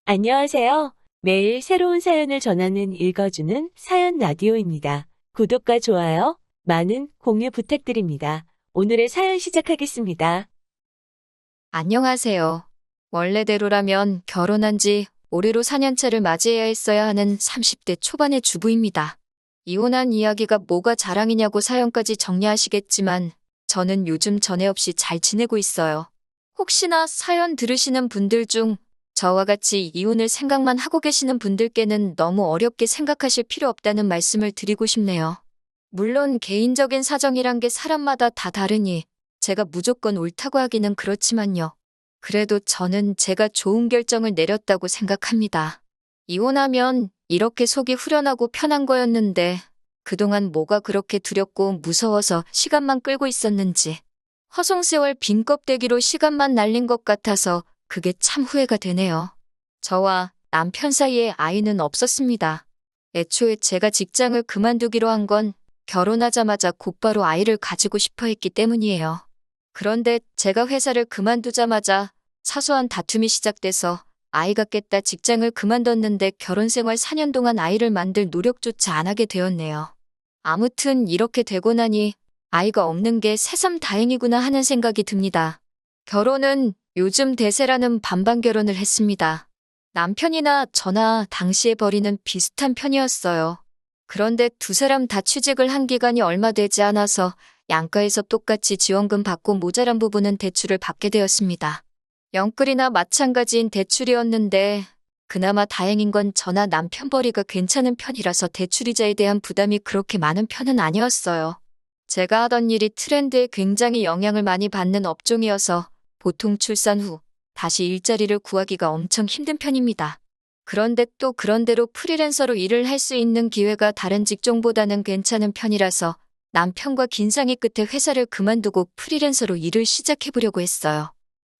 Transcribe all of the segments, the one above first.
안녕하세요. 매일 새로운 사연을 전하는 읽어주는 사연 라디오입니다. 구독과 좋아요, 많은 공유 부탁드립니다. 오늘의 사연 시작하겠습니다. 안녕하세요. 원래대로라면 결혼한 지 올해로 4년차를 맞이해야 했어야 하는 30대 초반의 주부입니다. 이혼한 이야기가 뭐가 자랑이냐고 사연까지 정리하시겠지만 저는 요즘 전에 없이 잘 지내고 있어요. 혹시나 사연 들으시는 분들 중 저와 같이 이혼을 생각만 하고 계시는 분들께는 너무 어렵게 생각하실 필요 없다는 말씀을 드리고 싶네요. 물론 개인적인 사정이란 게 사람마다 다 다르니 제가 무조건 옳다고 하기는 그렇지만요. 그래도 저는 제가 좋은 결정을 내렸다고 생각합니다. 이혼하면 이렇게 속이 후련하고 편한 거였는데 그동안 뭐가 그렇게 두렵고 무서워서 시간만 끌고 있었는지 허송세월 빈 껍데기로 시간만 날린 것 같아서 그게 참 후회가 되네요. 저와 남편 사이에 아이는 없었습니다. 애초에 제가 직장을 그만두기로 한 건 결혼하자마자 곧바로 아이를 가지고 싶어 했기 때문이에요. 그런데 제가 회사를 그만두자마자 사소한 다툼이 시작돼서 아이가 깼다 직장을 그만뒀는데 결혼 생활 4년 동안 아이를 만들 노력조차 안 하게 되었네요. 아무튼 이렇게 되고 나니 아이가 없는 게 새삼 다행이구나 하는 생각이 듭니다. 결혼은 요즘 대세라는 반반 결혼을 했습니다. 남편이나 저나 당시의 벌이는 비슷한 편이었어요. 그런데 두 사람 다 취직을 한 기간이 얼마 되지 않아서 양가에서 똑같이 지원금 받고 모자란 부분은 대출을 받게 되었습니다. 영끌이나 마찬가지인 대출이었는데 그나마 다행인 건 저나 남편 벌이가 괜찮은 편이라서 대출이자에 대한 부담이 그렇게 많은 편은 아니었어요. 제가 하던 일이 트렌드에 굉장히 영향을 많이 받는 업종이어서 보통 출산 후 다시 일자리를 구하기가 엄청 힘든 편입니다. 그런데 또 그런대로 프리랜서로 일을 할 수 있는 기회가 다른 직종보다는 괜찮은 편이라서 남편과 긴 상의 끝에 회사를 그만두고 프리랜서로 일을 시작해보려고 했어요.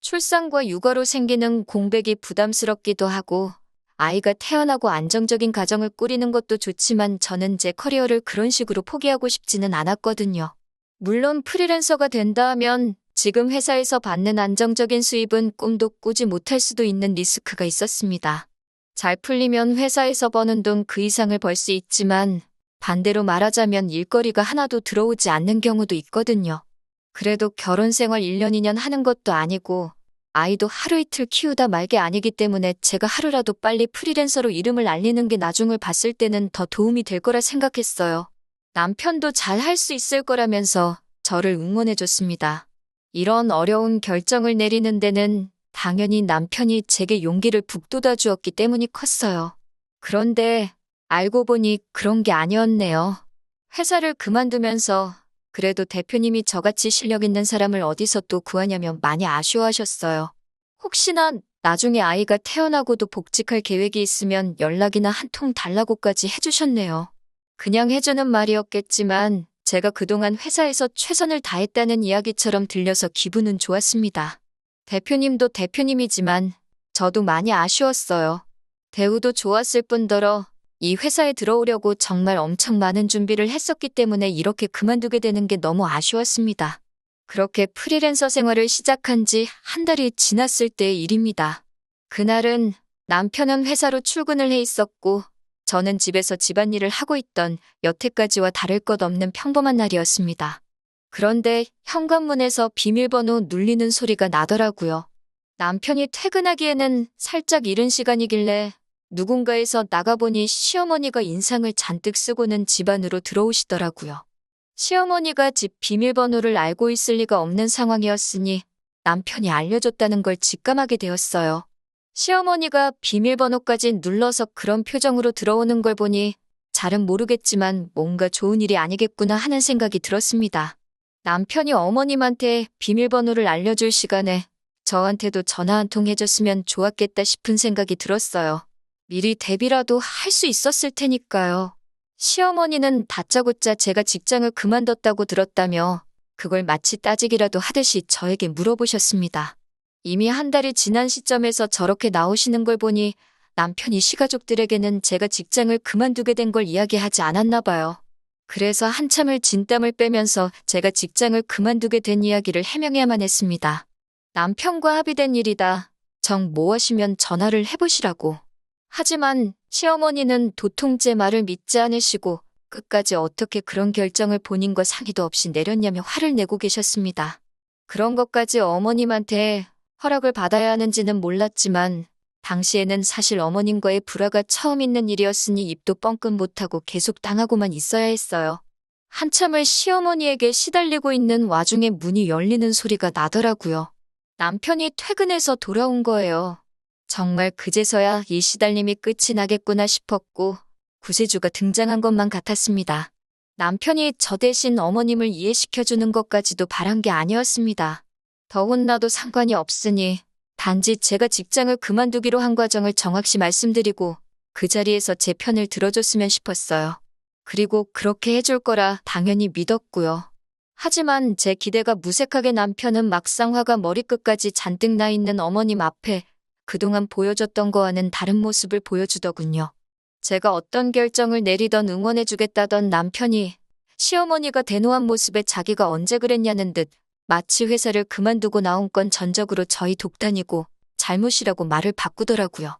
출산과 육아로 생기는 공백이 부담스럽기도 하고 아이가 태어나고 안정적인 가정을 꾸리는 것도 좋지만 저는 제 커리어를 그런 식으로 포기하고 싶지는 않았거든요. 물론 프리랜서가 된다 하면 지금 회사에서 받는 안정적인 수입은 꿈도 꾸지 못할 수도 있는 리스크가 있었습니다. 잘 풀리면 회사에서 버는 돈 그 이상을 벌 수 있지만 반대로 말하자면 일거리가 하나도 들어오지 않는 경우도 있거든요. 그래도 결혼 생활 1년 2년 하는 것도 아니고 아이도 하루 이틀 키우다 말 게 아니기 때문에 제가 하루라도 빨리 프리랜서로 이름을 알리는 게 나중을 봤을 때는 더 도움이 될 거라 생각했어요. 남편도 잘 할 수 있을 거라면서 저를 응원해줬습니다. 이런 어려운 결정을 내리는 데는 당연히 남편이 제게 용기를 북돋아 주었기 때문이 컸어요. 그런데 알고 보니 그런 게 아니었네요. 회사를 그만두면서 그래도 대표님이 저같이 실력 있는 사람을 어디서 또 구하냐며 많이 아쉬워하셨어요. 혹시나 나중에 아이가 태어나고도 복직할 계획이 있으면 연락이나 한 통 달라고까지 해주셨네요. 그냥 해주는 말이었겠지만 제가 그동안 회사에서 최선을 다했다는 이야기처럼 들려서 기분은 좋았습니다. 대표님도 대표님이지만 저도 많이 아쉬웠어요. 대우도 좋았을 뿐더러 이 회사에 들어오려고 정말 엄청 많은 준비를 했었기 때문에 이렇게 그만두게 되는 게 너무 아쉬웠습니다. 그렇게 프리랜서 생활을 시작한 지 한 달이 지났을 때의 일입니다. 그날은 남편은 회사로 출근을 해 있었고 저는 집에서 집안일을 하고 있던 여태까지와 다를 것 없는 평범한 날이었습니다. 그런데 현관문에서 비밀번호 눌리는 소리가 나더라고요. 남편이 퇴근하기에는 살짝 이른 시간이길래 누군가에서 나가보니 시어머니가 인상을 잔뜩 쓰고는 집 안으로 들어오시더라고요. 시어머니가 집 비밀번호를 알고 있을 리가 없는 상황이었으니 남편이 알려줬다는 걸 직감하게 되었어요. 시어머니가 비밀번호까지 눌러서 그런 표정으로 들어오는 걸 보니 잘은 모르겠지만 뭔가 좋은 일이 아니겠구나 하는 생각이 들었습니다. 남편이 어머님한테 비밀번호를 알려줄 시간에 저한테도 전화 한 통 해줬으면 좋았겠다 싶은 생각이 들었어요. 미리 대비라도 할 수 있었을 테니까요. 시어머니는 다짜고짜 제가 직장을 그만뒀다고 들었다며 그걸 마치 따지기라도 하듯이 저에게 물어보셨습니다. 이미 한 달이 지난 시점에서 저렇게 나오시는 걸 보니 남편이 시가족들에게는 제가 직장을 그만두게 된 걸 이야기하지 않았나 봐요. 그래서 한참을 진땀을 빼면서 제가 직장을 그만두게 된 이야기를 해명해야만 했습니다. 남편과 합의된 일이다. 정 모하시면 전화를 해보시라고. 하지만 시어머니는 도통 제 말을 믿지 않으시고 끝까지 어떻게 그런 결정을 본인과 상의도 없이 내렸냐며 화를 내고 계셨습니다. 그런 것까지 어머님한테 허락을 받아야 하는지는 몰랐지만 당시에는 사실 어머님과의 불화가 처음 있는 일이었으니 입도 뻥끗 못하고 계속 당하고만 있어야 했어요. 한참을 시어머니에게 시달리고 있는 와중에 문이 열리는 소리가 나더라고요. 남편이 퇴근해서 돌아온 거예요. 정말 그제서야 이 시달림이 끝이 나겠구나 싶었고 구세주가 등장한 것만 같았습니다. 남편이 저 대신 어머님을 이해시켜주는 것까지도 바란 게 아니었습니다. 더 혼나도 상관이 없으니 단지 제가 직장을 그만두기로 한 과정을 정확히 말씀드리고 그 자리에서 제 편을 들어줬으면 싶었어요. 그리고 그렇게 해줄 거라 당연히 믿었고요. 하지만 제 기대가 무색하게 남편은 막상 화가 머리끝까지 잔뜩 나 있는 어머님 앞에 그동안 보여줬던 거와는 다른 모습을 보여주더군요. 제가 어떤 결정을 내리던 응원해주겠다던 남편이 시어머니가 대노한 모습에 자기가 언제 그랬냐는 듯 마치 회사를 그만두고 나온 건 전적으로 저희 독단이고 잘못이라고 말을 바꾸더라고요.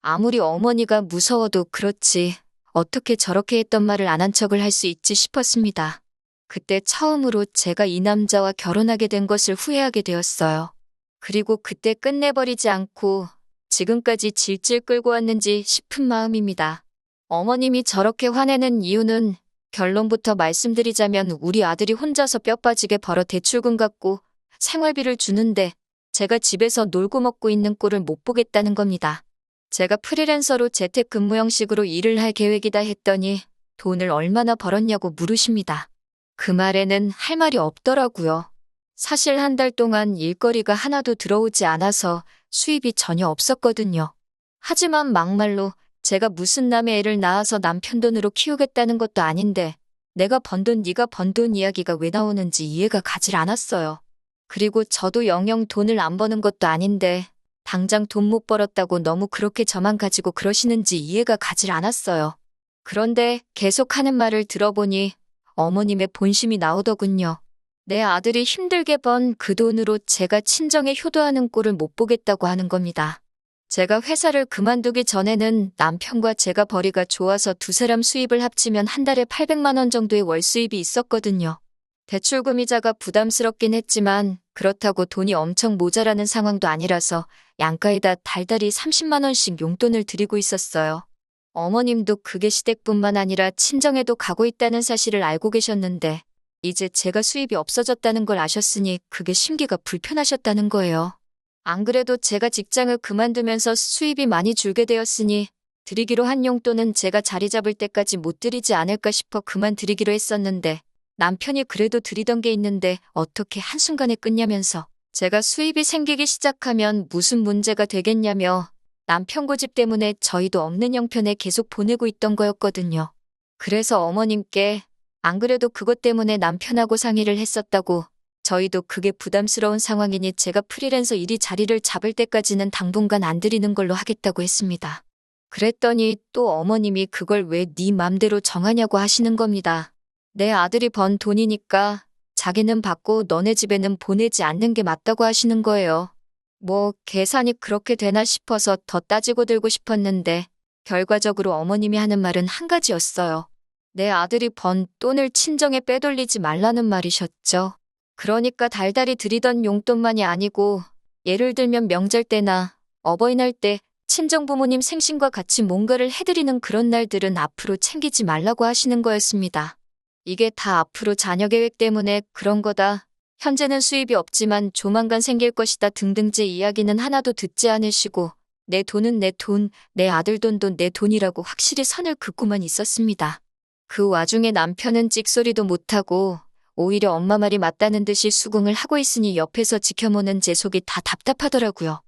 아무리 어머니가 무서워도 그렇지 어떻게 저렇게 했던 말을 안 한 척을 할 수 있지 싶었습니다. 그때 처음으로 제가 이 남자와 결혼하게 된 것을 후회하게 되었어요. 그리고 그때 끝내버리지 않고 지금까지 질질 끌고 왔는지 싶은 마음입니다. 어머님이 저렇게 화내는 이유는 결론부터 말씀드리자면 우리 아들이 혼자서 뼈 빠지게 벌어 대출금 갚고 생활비를 주는데 제가 집에서 놀고 먹고 있는 꼴을 못 보겠다는 겁니다. 제가 프리랜서로 재택근무 형식으로 일을 할 계획이다 했더니 돈을 얼마나 벌었냐고 물으십니다. 그 말에는 할 말이 없더라고요. 사실 한 달 동안 일거리가 하나도 들어오지 않아서 수입이 전혀 없었거든요. 하지만 막말로 제가 무슨 남의 애를 낳아서 남편 돈으로 키우겠다는 것도 아닌데 내가 번 돈 네가 번 돈 이야기가 왜 나오는지 이해가 가질 않았어요. 그리고 저도 영영 돈을 안 버는 것도 아닌데 당장 돈 못 벌었다고 너무 그렇게 저만 가지고 그러시는지 이해가 가질 않았어요. 그런데 계속 하는 말을 들어보니 어머님의 본심이 나오더군요. 내 아들이 힘들게 번 그 돈으로 제가 친정에 효도하는 꼴을 못 보겠다고 하는 겁니다. 제가 회사를 그만두기 전에는 남편과 제가 벌이가 좋아서 두 사람 수입을 합치면 한 달에 800만 원 정도의 월 수입이 있었거든요. 대출금이자가 부담스럽긴 했지만 그렇다고 돈이 엄청 모자라는 상황도 아니라서 양가에다 달달이 30만 원씩 용돈을 드리고 있었어요. 어머님도 그게 시댁뿐만 아니라 친정에도 가고 있다는 사실을 알고 계셨는데 이제 제가 수입이 없어졌다는 걸 아셨으니 그게 심기가 불편하셨다는 거예요. 안 그래도 제가 직장을 그만두면서 수입이 많이 줄게 되었으니 드리기로 한 용돈은 제가 자리 잡을 때까지 못 드리지 않을까 싶어 그만 드리기로 했었는데 남편이 그래도 드리던 게 있는데 어떻게 한순간에 끊냐면서 제가 수입이 생기기 시작하면 무슨 문제가 되겠냐며 남편 고집 때문에 저희도 없는 형편에 계속 보내고 있던 거였거든요. 그래서 어머님께 안 그래도 그것 때문에 남편하고 상의를 했었다고 저희도 그게 부담스러운 상황이니 제가 프리랜서 일이 자리를 잡을 때까지는 당분간 안 드리는 걸로 하겠다고 했습니다. 그랬더니 또 어머님이 그걸 왜 네 맘대로 정하냐고 하시는 겁니다. 내 아들이 번 돈이니까 자기는 받고 너네 집에는 보내지 않는 게 맞다고 하시는 거예요. 뭐 계산이 그렇게 되나 싶어서 더 따지고 들고 싶었는데 결과적으로 어머님이 하는 말은 한 가지였어요. 내 아들이 번 돈을 친정에 빼돌리지 말라는 말이셨죠. 그러니까 달달이 드리던 용돈만이 아니고 예를 들면 명절 때나 어버이날 때 친정부모님 생신과 같이 뭔가를 해드리는 그런 날들은 앞으로 챙기지 말라고 하시는 거였습니다. 이게 다 앞으로 자녀 계획 때문에 그런 거다. 현재는 수입이 없지만 조만간 생길 것이다 등등 제 이야기는 하나도 듣지 않으시고 내 돈은 내 돈, 내 아들 돈도 내 돈이라고 확실히 선을 긋고만 있었습니다. 그 와중에 남편은 찍소리도 못하고 오히려 엄마 말이 맞다는 듯이 수긍을 하고 있으니 옆에서 지켜보는 제 속이 다 답답하더라고요.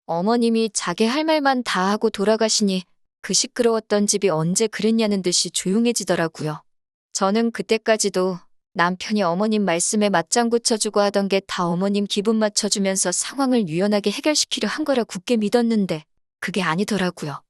어머님이 자기 할 말만 다 하고 돌아가시니 그 시끄러웠던 집이 언제 그랬냐는 듯이 조용해지더라고요. 저는 그때까지도 남편이 어머님 말씀에 맞장구 쳐주고 하던 게 다 어머님 기분 맞춰주면서 상황을 유연하게 해결시키려 한 거라 굳게 믿었는데 그게 아니더라고요.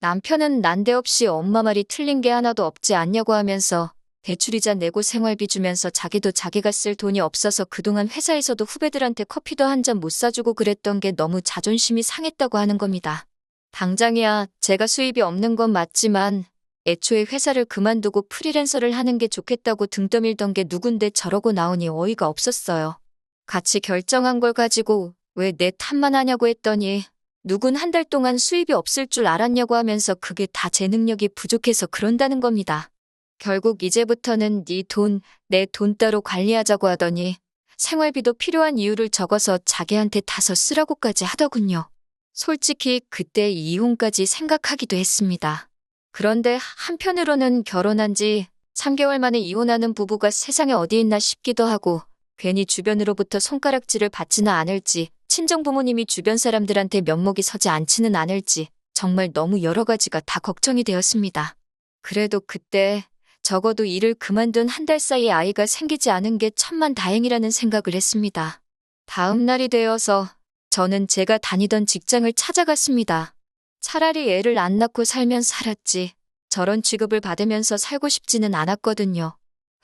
남편은 난데없이 엄마 말이 틀린 게 하나도 없지 않냐고 하면서 대출이자 내고 생활비 주면서 자기도 자기가 쓸 돈이 없어서 그동안 회사에서도 후배들한테 커피도 한 잔 못 사주고 그랬던 게 너무 자존심이 상했다고 하는 겁니다. 당장이야 제가 수입이 없는 건 맞지만 애초에 회사를 그만두고 프리랜서를 하는 게 좋겠다고 등 떠밀던 게 누군데 저러고 나오니 어이가 없었어요. 같이 결정한 걸 가지고 왜 내 탓만 하냐고 했더니 누군 한 달 동안 수입이 없을 줄 알았냐고 하면서 그게 다 제 능력이 부족해서 그런다는 겁니다. 결국 이제부터는 네 돈, 내 돈 따로 관리하자고 하더니 생활비도 필요한 이유를 적어서 자기한테 다서 쓰라고까지 하더군요. 솔직히 그때 이혼까지 생각하기도 했습니다. 그런데 한편으로는 결혼한 지 3개월 만에 이혼하는 부부가 세상에 어디 있나 싶기도 하고 괜히 주변으로부터 손가락질을 받지는 않을지 친정 부모님이 주변 사람들한테 면목이 서지 않지는 않을지 정말 너무 여러 가지가 다 걱정이 되었습니다. 그래도 그때 적어도 일을 그만둔 한 달 사이에 아이가 생기지 않은 게 천만다행이라는 생각을 했습니다. 다음 날이 되어서 저는 제가 다니던 직장을 찾아갔습니다. 차라리 애를 안 낳고 살면 살았지 저런 취급을 받으면서 살고 싶지는 않았거든요.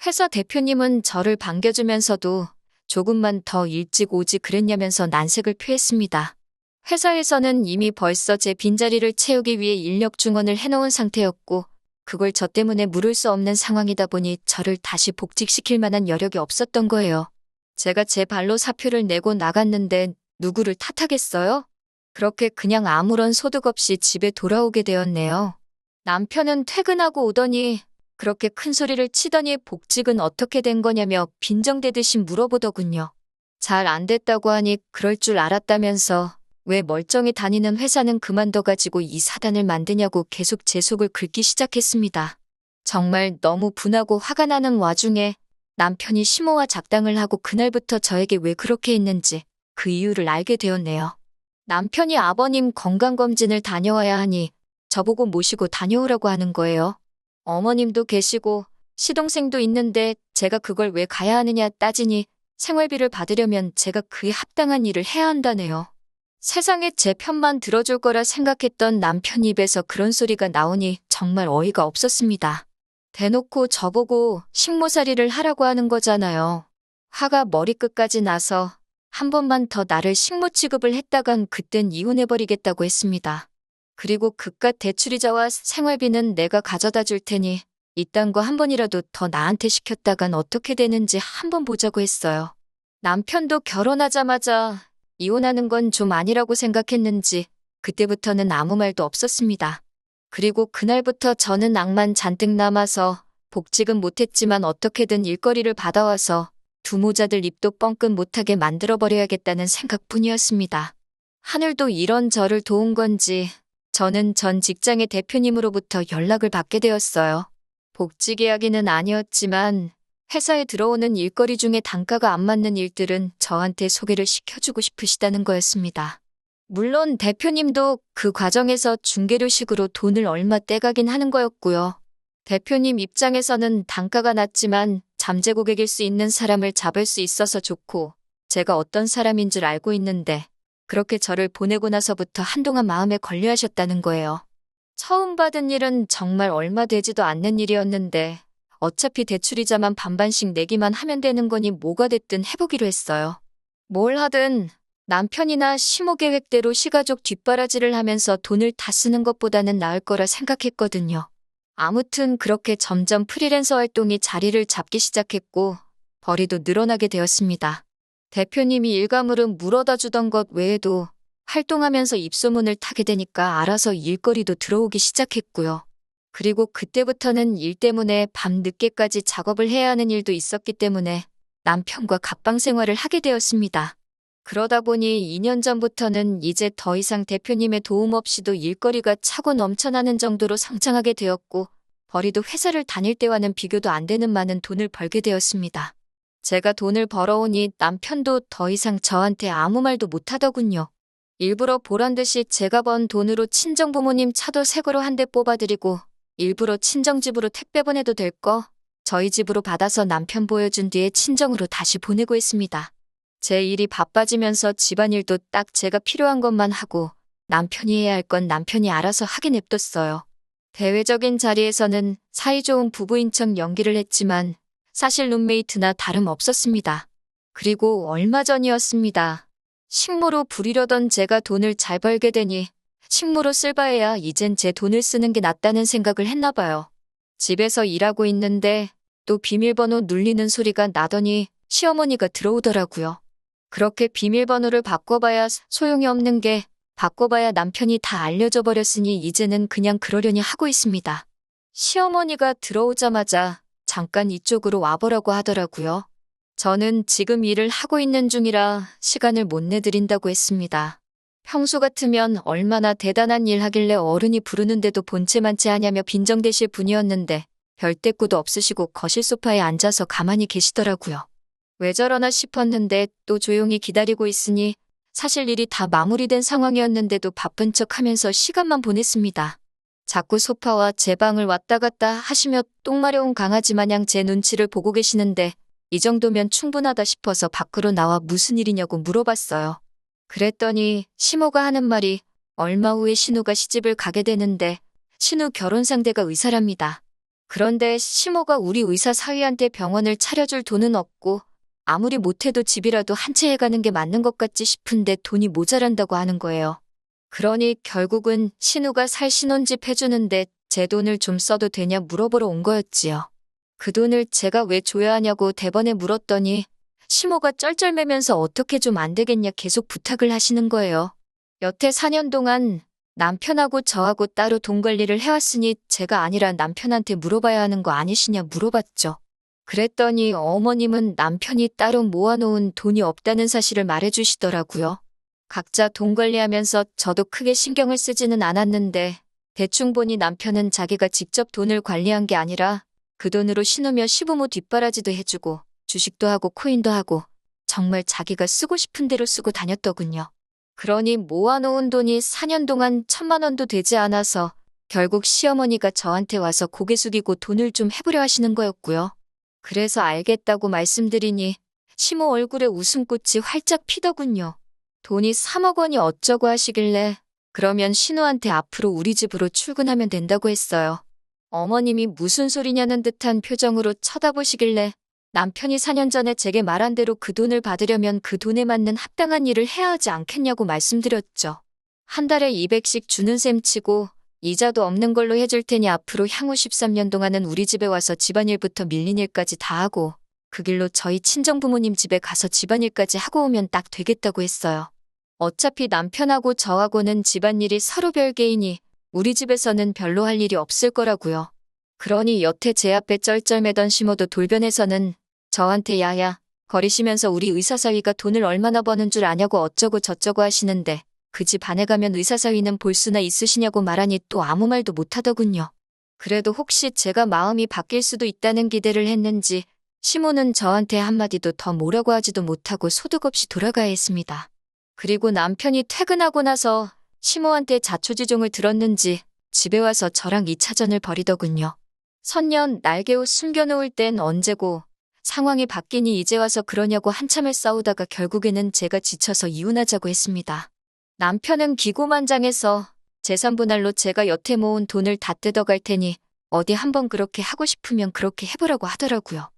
회사 대표님은 저를 반겨주면서도 조금만 더 일찍 오지 그랬냐면서 난색을 표했습니다. 회사에서는 이미 벌써 제 빈자리를 채우기 위해 인력 중원을 해놓은 상태였고 그걸 저 때문에 물을 수 없는 상황이다 보니 저를 다시 복직시킬 만한 여력이 없었던 거예요. 제가 제 발로 사표를 내고 나갔는데 누구를 탓하겠어요? 그렇게 그냥 아무런 소득 없이 집에 돌아오게 되었네요. 남편은 퇴근하고 오더니 그렇게 큰 소리를 치더니 복직은 어떻게 된 거냐며 빈정대듯이 물어보더군요. 잘 안 됐다고 하니 그럴 줄 알았다면서 왜 멀쩡히 다니는 회사는 그만둬가지고 이 사단을 만드냐고 계속 제 속을 긁기 시작했습니다. 정말 너무 분하고 화가 나는 와중에 남편이 심호와 작당을 하고 그날부터 저에게 왜 그렇게 했는지 그 이유를 알게 되었네요. 남편이 아버님 건강검진을 다녀와야 하니 저보고 모시고 다녀오라고 하는 거예요. 어머님도 계시고 시동생도 있는데 제가 그걸 왜 가야 하느냐 따지니 생활비를 받으려면 제가 그에 합당한 일을 해야 한다네요. 세상에 제 편만 들어줄 거라 생각했던 남편 입에서 그런 소리가 나오니 정말 어이가 없었습니다. 대놓고 저보고 식모살이를 하라고 하는 거잖아요. 화가 머리끝까지 나서 한 번만 더 나를 식모 취급을 했다간 그땐 이혼해버리겠다고 했습니다. 그리고 그깟 대출이자와 생활비는 내가 가져다 줄 테니 이딴 거 한 번이라도 더 나한테 시켰다간 어떻게 되는지 한번 보자고 했어요. 남편도 결혼하자마자 이혼하는 건 좀 아니라고 생각했는지 그때부터는 아무 말도 없었습니다. 그리고 그날부터 저는 낭만 잔뜩 남아서 복직은 못했지만 어떻게든 일거리를 받아와서 두 모자들 입도 뻥끗 못하게 만들어버려야겠다는 생각뿐이었습니다. 하늘도 이런 저를 도운 건지 저는 전 직장의 대표님으로부터 연락을 받게 되었어요. 복직 이야기는 아니었지만 회사에 들어오는 일거리 중에 단가가 안 맞는 일들은 저한테 소개를 시켜주고 싶으시다는 거였습니다. 물론 대표님도 그 과정에서 중개료식으로 돈을 얼마 떼가긴 하는 거였고요. 대표님 입장에서는 단가가 낮지만 잠재 고객일 수 있는 사람을 잡을 수 있어서 좋고 제가 어떤 사람인 줄 알고 있는데 그렇게 저를 보내고 나서부터 한동안 마음에 걸려하셨다는 거예요. 처음 받은 일은 정말 얼마 되지도 않는 일이었는데 어차피 대출이자만 반반씩 내기만 하면 되는 거니 뭐가 됐든 해보기로 했어요. 뭘 하든 남편이나 시모 계획대로 시가족 뒷바라지를 하면서 돈을 다 쓰는 것보다는 나을 거라 생각했거든요. 아무튼 그렇게 점점 프리랜서 활동이 자리를 잡기 시작했고 벌이도 늘어나게 되었습니다. 대표님이 일가물은 물어다 주던 것 외에도 활동하면서 입소문을 타게 되니까 알아서 일거리도 들어오기 시작했고요. 그리고 그때부터는 일 때문에 밤 늦게까지 작업을 해야 하는 일도 있었기 때문에 남편과 갑방 생활을 하게 되었습니다. 그러다 보니 2년 전부터는 이제 더 이상 대표님의 도움 없이도 일거리가 차고 넘쳐나는 정도로 성장하게 되었고 벌이도 회사를 다닐 때와는 비교도 안 되는 많은 돈을 벌게 되었습니다. 제가 돈을 벌어오니 남편도 더 이상 저한테 아무 말도 못하더군요. 일부러 보란듯이 제가 번 돈으로 친정부모님 차도 새 거로 한 대 뽑아드리고 일부러 친정집으로 택배 보내도 될 거 저희 집으로 받아서 남편 보여준 뒤에 친정으로 다시 보내고 했습니다. 제 일이 바빠지면서 집안일도 딱 제가 필요한 것만 하고 남편이 해야 할 건 남편이 알아서 하게 냅뒀어요. 대외적인 자리에서는 사이좋은 부부인 척 연기를 했지만 사실 룸메이트나 다름없었습니다. 그리고 얼마 전이었습니다. 식모로 부리려던 제가 돈을 잘 벌게 되니 식모로 쓸 바에야 이젠 제 돈을 쓰는 게 낫다는 생각을 했나 봐요. 집에서 일하고 있는데 또 비밀번호 눌리는 소리가 나더니 시어머니가 들어오더라고요. 그렇게 비밀번호를 바꿔봐야 소용이 없는 게 바꿔봐야 남편이 다 알려져 버렸으니 이제는 그냥 그러려니 하고 있습니다. 시어머니가 들어오자마자 잠깐 이쪽으로 와보라고 하더라고요. 저는 지금 일을 하고 있는 중이라 시간을 못 내드린다고 했습니다. 평소 같으면 얼마나 대단한 일 하길래 어른이 부르는데도 본체만치 하냐며 빈정대실 분이었는데 별 대꾸도 없으시고 거실 소파에 앉아서 가만히 계시더라고요. 왜 저러나 싶었는데 또 조용히 기다리고 있으니 사실 일이 다 마무리된 상황이었는데도 바쁜 척하면서 시간만 보냈습니다. 자꾸 소파와 제 방을 왔다 갔다 하시며 똥 마려운 강아지 마냥 제 눈치를 보고 계시는데 이 정도면 충분하다 싶어서 밖으로 나와 무슨 일이냐고 물어봤어요. 그랬더니 시모가 하는 말이 얼마 후에 신우가 시집을 가게 되는데 신우 결혼 상대가 의사랍니다. 그런데 시모가 우리 의사 사위한테 병원을 차려줄 돈은 없고 아무리 못해도 집이라도 한 채 해가는 게 맞는 것 같지 싶은데 돈이 모자란다고 하는 거예요. 그러니 결국은 신우가 살 신혼집 해주는데 제 돈을 좀 써도 되냐 물어보러 온 거였지요. 그 돈을 제가 왜 줘야 하냐고 대번에 물었더니 시모가 쩔쩔매면서 어떻게 좀 안 되겠냐 계속 부탁을 하시는 거예요. 여태 4년 동안 남편하고 저하고 따로 돈 관리를 해왔으니 제가 아니라 남편한테 물어봐야 하는 거 아니시냐 물어봤죠. 그랬더니 어머님은 남편이 따로 모아놓은 돈이 없다는 사실을 말해주시더라고요. 각자 돈 관리하면서 저도 크게 신경을 쓰지는 않았는데 대충 보니 남편은 자기가 직접 돈을 관리한 게 아니라 그 돈으로 신우며 시부모 뒷바라지도 해주고 주식도 하고 코인도 하고 정말 자기가 쓰고 싶은 대로 쓰고 다녔더군요. 그러니 모아놓은 돈이 4년 동안 1,000만 원도 되지 않아서 결국 시어머니가 저한테 와서 고개 숙이고 돈을 좀 해보려 하시는 거였고요. 그래서 알겠다고 말씀드리니 시모 얼굴에 웃음꽃이 활짝 피더군요. 돈이 3억 원이 어쩌고 하시길래 그러면 신우한테 앞으로 우리 집으로 출근하면 된다고 했어요. 어머님이 무슨 소리냐는 듯한 표정으로 쳐다보시길래 남편이 4년 전에 제게 말한 대로 그 돈을 받으려면 그 돈에 맞는 합당한 일을 해야 하지 않겠냐고 말씀드렸죠. 한 달에 200씩 주는 셈 치고 이자도 없는 걸로 해줄 테니 앞으로 향후 13년 동안은 우리 집에 와서 집안일부터 밀린 일까지 다 하고 그 길로 저희 친정부모님 집에 가서 집안일까지 하고 오면 딱 되겠다고 했어요. 어차피 남편하고 저하고는 집안일이 서로 별개이니 우리 집에서는 별로 할 일이 없을 거라고요. 그러니 여태 제 앞에 쩔쩔매던 시모도 돌변해서는 저한테 야야 거리시면서 우리 의사사위가 돈을 얼마나 버는 줄 아냐고 어쩌고 저쩌고 하시는데 그 집 안에 가면 의사사위는 볼 수나 있으시냐고 말하니 또 아무 말도 못하더군요. 그래도 혹시 제가 마음이 바뀔 수도 있다는 기대를 했는지 시모는 저한테 한마디도 더 뭐라고 하지도 못하고 소득 없이 돌아가야 했습니다. 그리고 남편이 퇴근하고 나서 시모한테 자초지종을 들었는지 집에 와서 저랑 2차전을 벌이더군요. 선년 날개옷 숨겨놓을 땐 언제고 상황이 바뀌니 이제 와서 그러냐고 한참을 싸우다가 결국에는 제가 지쳐서 이혼하자고 했습니다. 남편은 기고만장해서 재산분할로 제가 여태 모은 돈을 다 뜯어갈 테니 어디 한번 그렇게 하고 싶으면 그렇게 해보라고 하더라고요.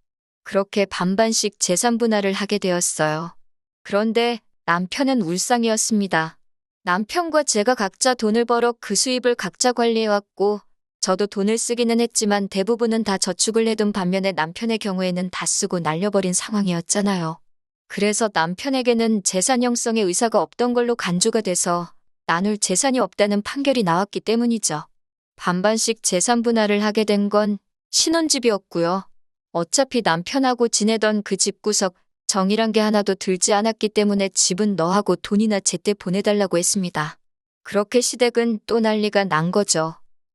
그렇게 반반씩 재산분할을 하게 되었어요. 그런데 남편은 울상이었습니다. 남편과 제가 각자 돈을 벌어 그 수입을 각자 관리해왔고 저도 돈을 쓰기는 했지만 대부분은 다 저축을 해둔 반면에 남편의 경우에는 다 쓰고 날려버린 상황이었잖아요. 그래서 남편에게는 재산 형성의 의사가 없던 걸로 간주가 돼서 나눌 재산이 없다는 판결이 나왔기 때문이죠. 반반씩 재산 분할을 하게 된 건 신혼집이었고요. 어차피 남편하고 지내던 그 집구석 정이란 게 하나도 들지 않았기 때문에 집은 너하고 돈이나 제때 보내달라고 했습니다. 그렇게 시댁은 또 난리가 난 거죠.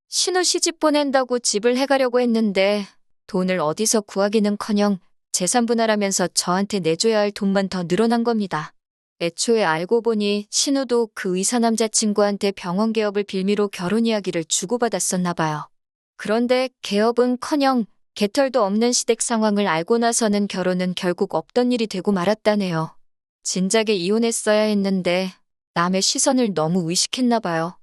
신우 시집 보낸다고 집을 해가려고 했는데 돈을 어디서 구하기는커녕 재산 분할하면서 저한테 내줘야 할 돈만 더 늘어난 겁니다. 애초에 알고 보니 신우도 그 의사 남자친구한테 병원 개업을 빌미로 결혼 이야기를 주고받았었나 봐요. 그런데 개업은커녕 개털도 없는 시댁 상황을 알고 나서는 결혼은 결국 없던 일이 되고 말았다네요. 진작에 이혼했어야 했는데 남의 시선을 너무 의식했나 봐요.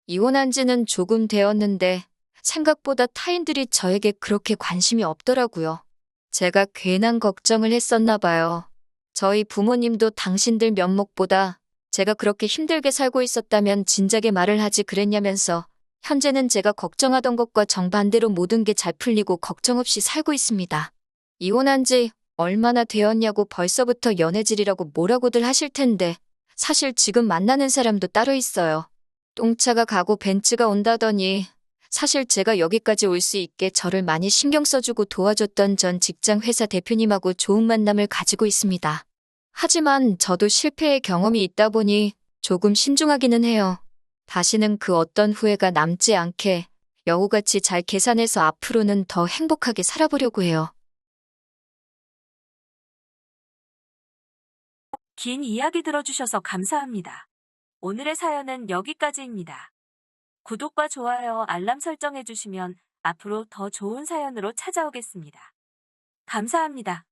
이혼한 지는 조금 되었는데 생각보다 타인들이 저에게 그렇게 관심이 없더라고요. 제가 괜한 걱정을 했었나 봐요. 저희 부모님도 당신들 면목보다 제가 그렇게 힘들게 살고 있었다면 진작에 말을 하지 그랬냐면서 현재는 제가 걱정하던 것과 정반대로 모든 게 잘 풀리고 걱정 없이 살고 있습니다. 이혼한 지 얼마나 되었냐고 벌써부터 연애질이라고 뭐라고들 하실 텐데 사실 지금 만나는 사람도 따로 있어요. 똥차가 가고 벤츠가 온다더니 사실 제가 여기까지 올 수 있게 저를 많이 신경 써주고 도와줬던 전 직장 회사 대표님하고 좋은 만남을 가지고 있습니다. 하지만 저도 실패의 경험이 있다 보니 조금 신중하기는 해요. 다시는 그 어떤 후회가 남지 않게 여우같이 잘 계산해서 앞으로는 더 행복하게 살아보려고 해요. 긴 이야기 들어주셔서 감사합니다. 오늘의 사연은 여기까지입니다. 구독과 좋아요, 알람 설정해주시면 앞으로 더 좋은 사연으로 찾아오겠습니다. 감사합니다.